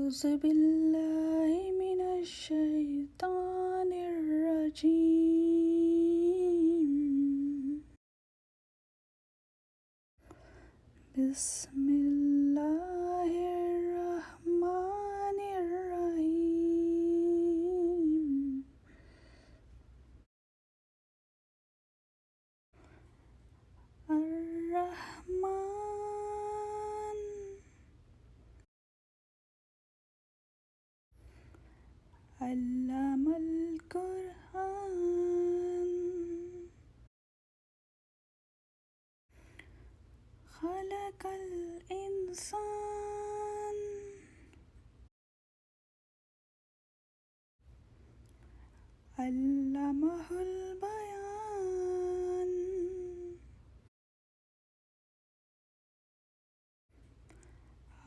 أعوذ بالله من الشيطان الرجيم. بسم الله الرحمن الرحيم. الرحمن علم القرآن خلق الإنسان علمه البيان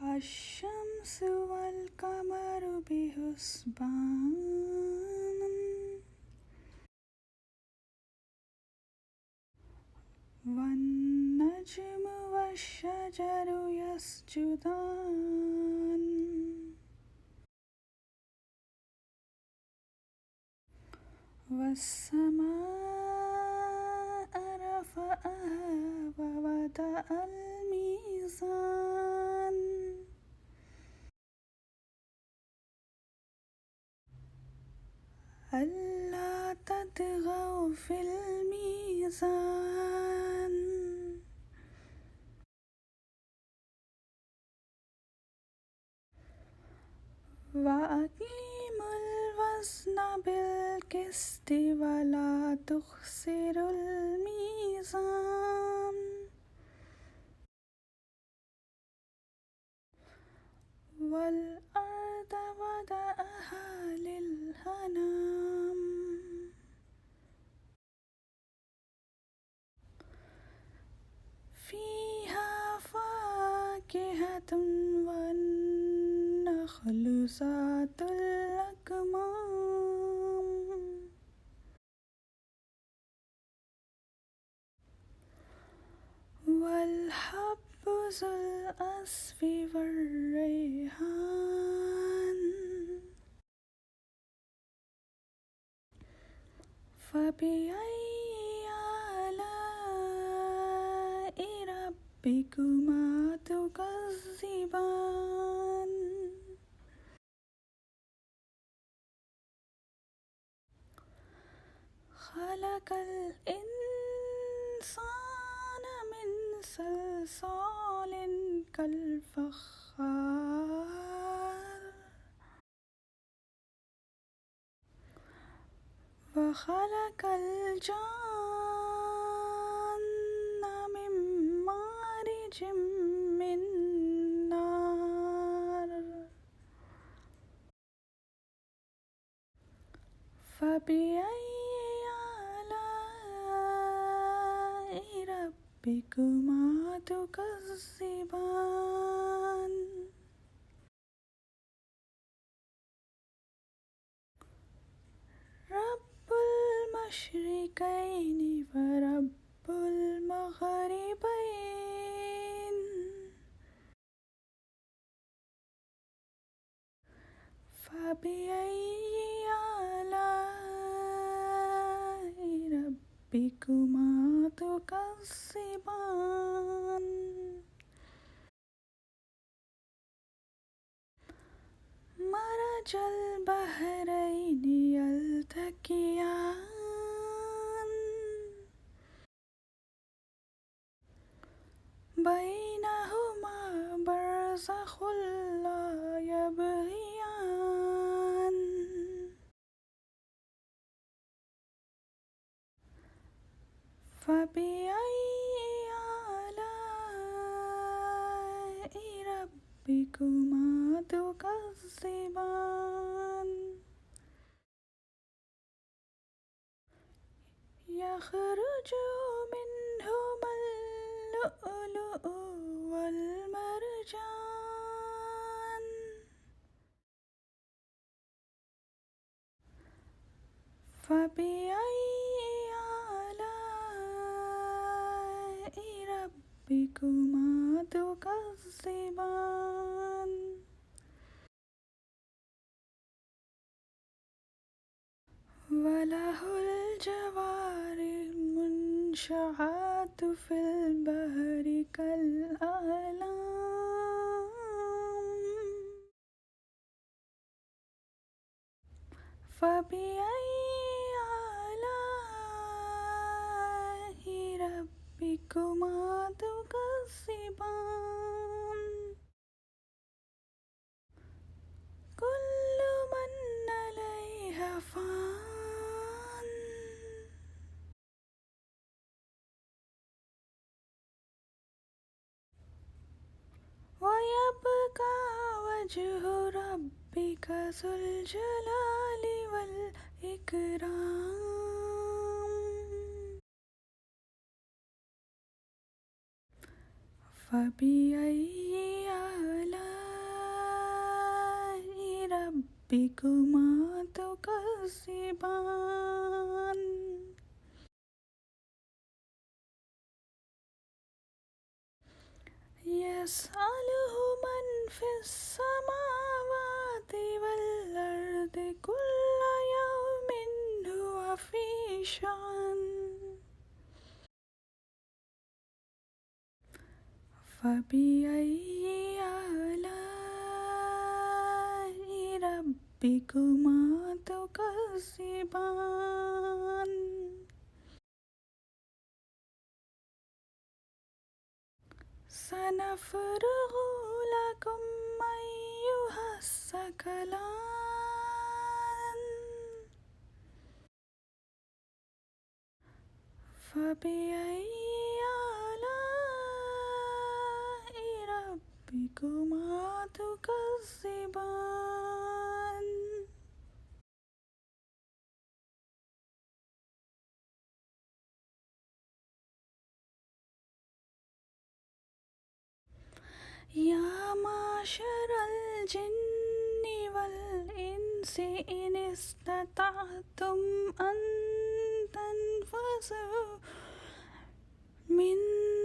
الشمس والقمر بحسبان والنجم والشجر يسجدان والسماء رفعها ووضع الميزان ألا تطغوا في الميزان وأقيموا الوزن بالقسط ولا تخسروا الميزان والأرض وضعها للأنام فيها فاكهة والنخل ذات الأكمام والحب ذو العصف والريحان فبأي آلاء ربكما تكذبان خلق الإنسان من صلصال كالفخار وخلق الجن من مارج من نار فبأي آلاء ربكما تكذبان رب المشرقين ورب المغربين فبأي آلاء ربكما تكذبان مرج البحرين يلتقيان بينهما برزخ لا يبغيان فبأي آلاء ربكما تكذبان يخرج منهما اللؤلؤ والمرجان فبأي آلاء ربكما تكذبان شعاعت في البحر كالأعلام فبأي آلاء ربكما تكذبان كل من عليها فان ويبقى وجه ربك ذو الجلال والإكرام فبأي آلاء ربكما تكذبان يسأله من في السماوات والأرض كل يوم هو في شأن فبأي آلاء ربكما تكذبان سنفرغ لكم أيها الثقلان فبأي آلاء ربكما تكذبان يا معشر الجن والإنس إن استطعتم أن تنفذوا من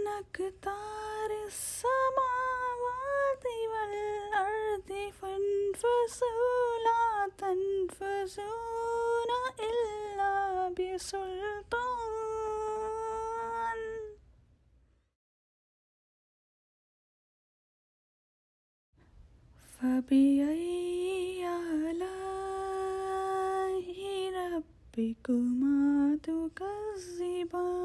أقطار السماوات والأرض فانفذوا لا تنفذون إلا بسلطان فبأي آلاء ربكما تكذبان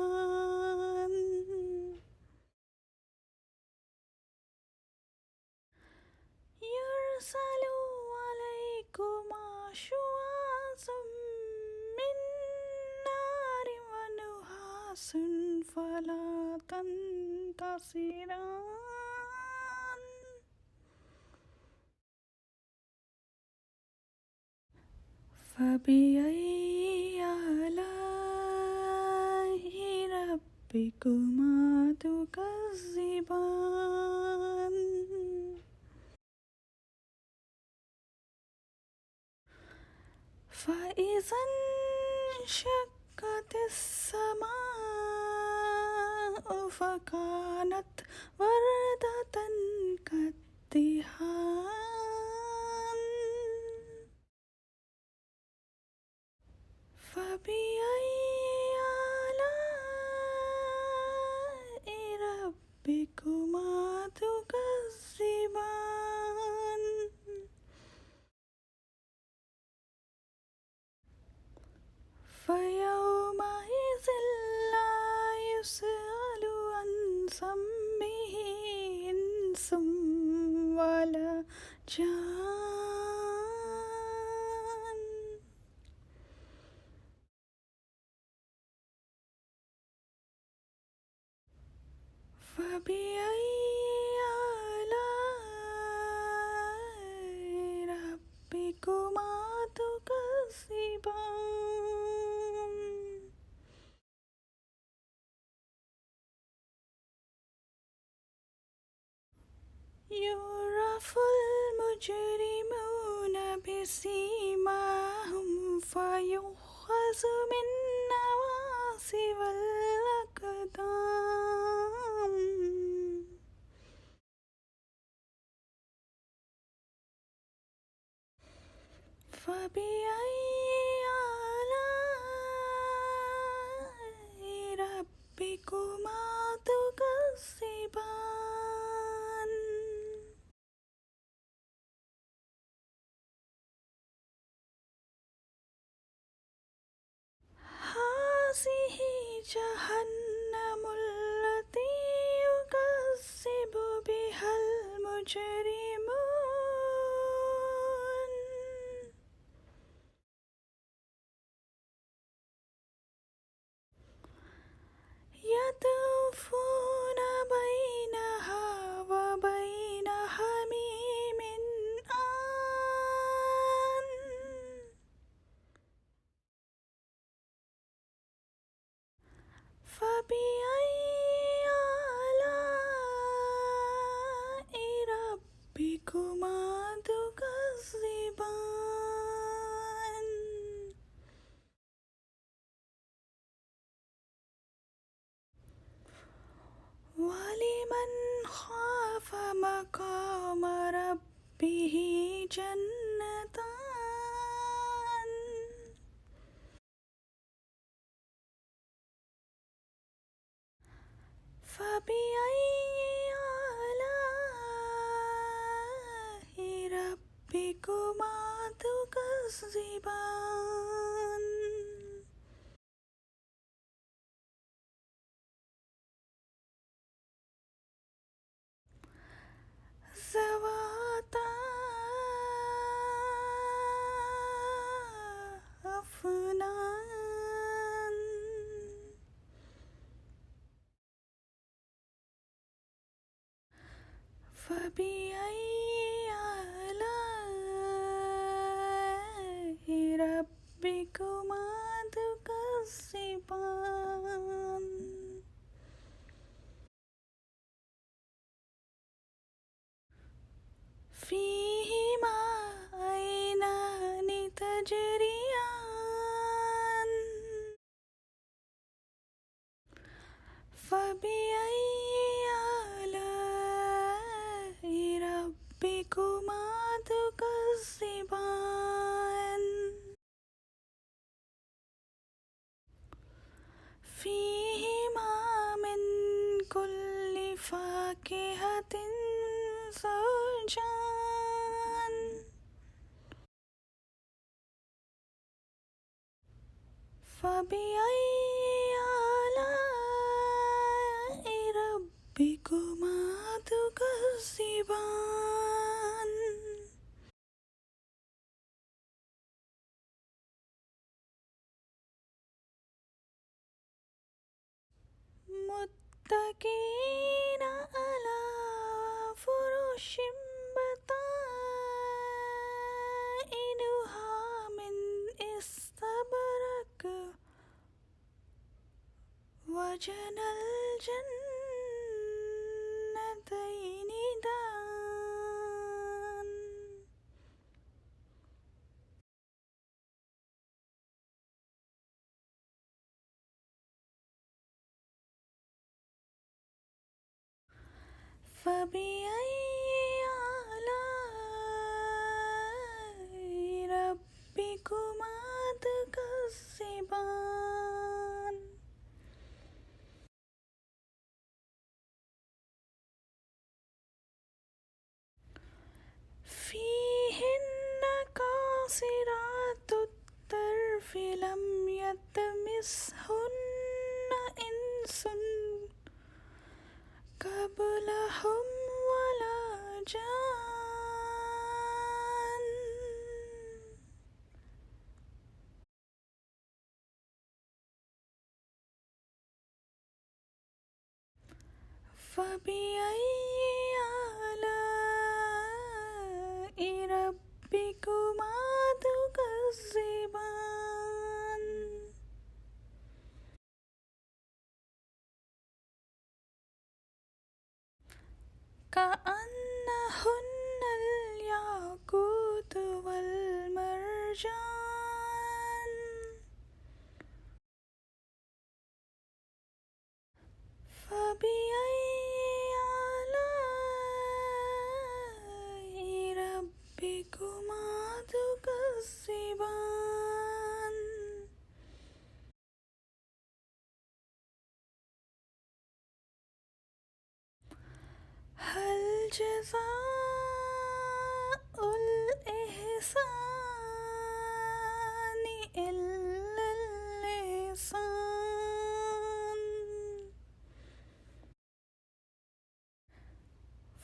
يرسل عليكما شواظ من نار ونحاس فلا تنتصران فبأي آلاء ربكما تكذبان فإذا انشقت السماء فكانت وردة كالدهان فبأي آلاء ربكما تكذبان فيومئذ لا يسأل عن ذنبه إنس ولا جان فبأي آلاء ربكما تكذبان يعرف المجرمون بسيماهم فيؤخذ بالنواصي والأقدام فبأي آلاء ربكما تكذبان هذه جهنم التي يكذب بها المجرمون يطوفون بينها وبين حميم آن فبأي آلاء ربكما تكذبان ولمن خاف مقام ربه جنتان فبأي آلاء ربكما تكذبان ذواتا أفنان فبأي آلاء ربكما تكذبان فيهما عينان تجريان فبأي آلاء ربكما تكذبان فيهما من كل فاكهة زوجان فبأي آلاء ربكما تكذبان متكئين على فرش بطائنها من استبرق وجنى الجنتين دان فبأي آلاء ربكما تكذبان فيهن قاصرات الطرف لم يطمثهن إنس قبلهم ولا جان فبأي آلاء ربكما تكذبان كأنهن الياقوت والمرجان فبأي آلاء ربكما تكذبان हल जज़ाउल इहसानी इल्लल इहसान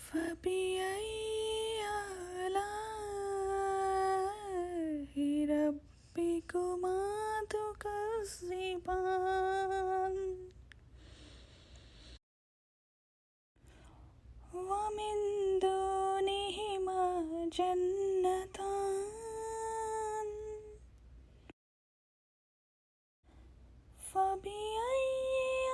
फबिअय्यि आलाइ रब्बिकुमा तुकज़्ज़िबान वमिन दूनिहिमा जन्नतान फबिअय्यि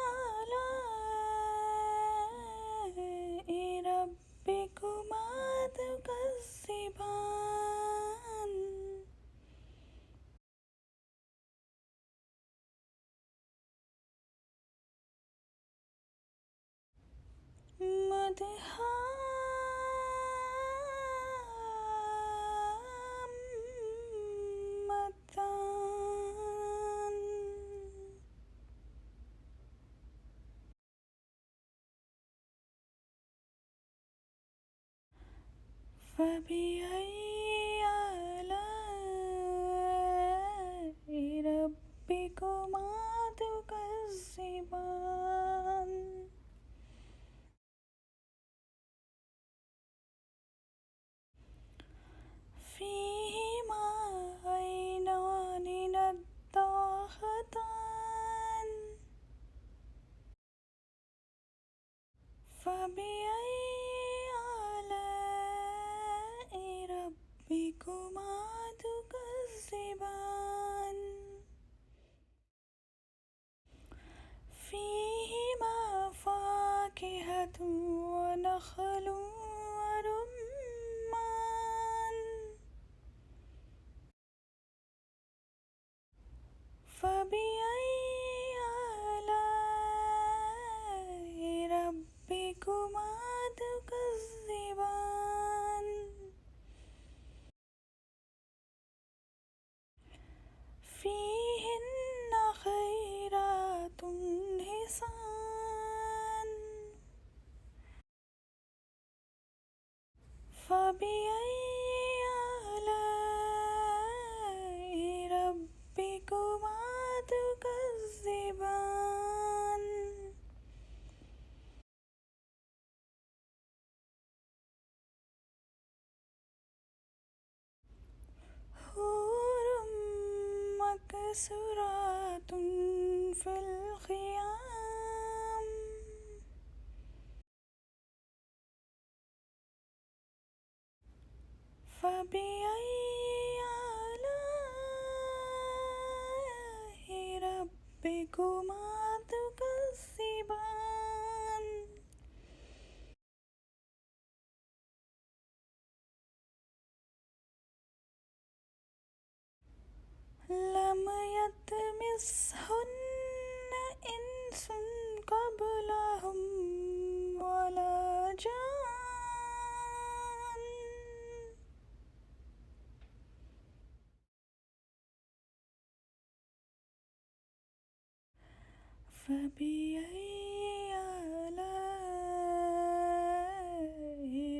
आलाइ रब्बिकुमा तुकज़्ज़िबान मुदहाम्मतान फबिअय्यि आलाइ रब्बिकुमा तुकज़्ज़िबान فيهما عينان نضاختان فبأي آلاء ربكما تكذبان فيهما فاكهة ونخل ورمان فبأي آلاء ربكما تكذبان فيهن خيرات حسان فبأي آلاء ربكما تكذبان حور مقصورات في الخيام فبأي آلاء ربكما تكذبان لم يطمثهن إنس قبلهم ولا جان فبأي آلاء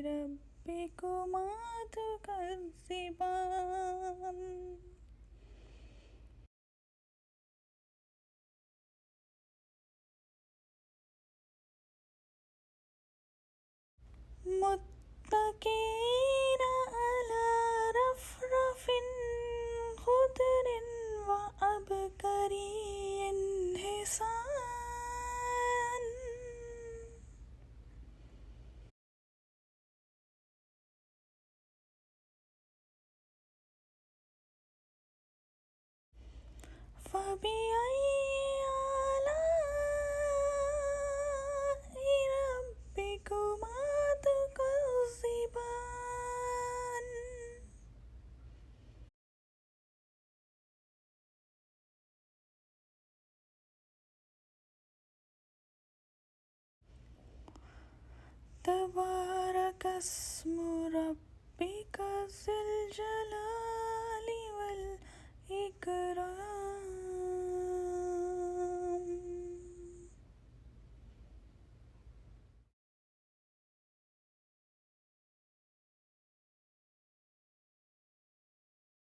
ربكما تكذبان متكئين على رفرف خضر وعبقري حسان فبأي آلاء ربكما تكذبان تبارك اسم ربك ذي الجلال والإكرام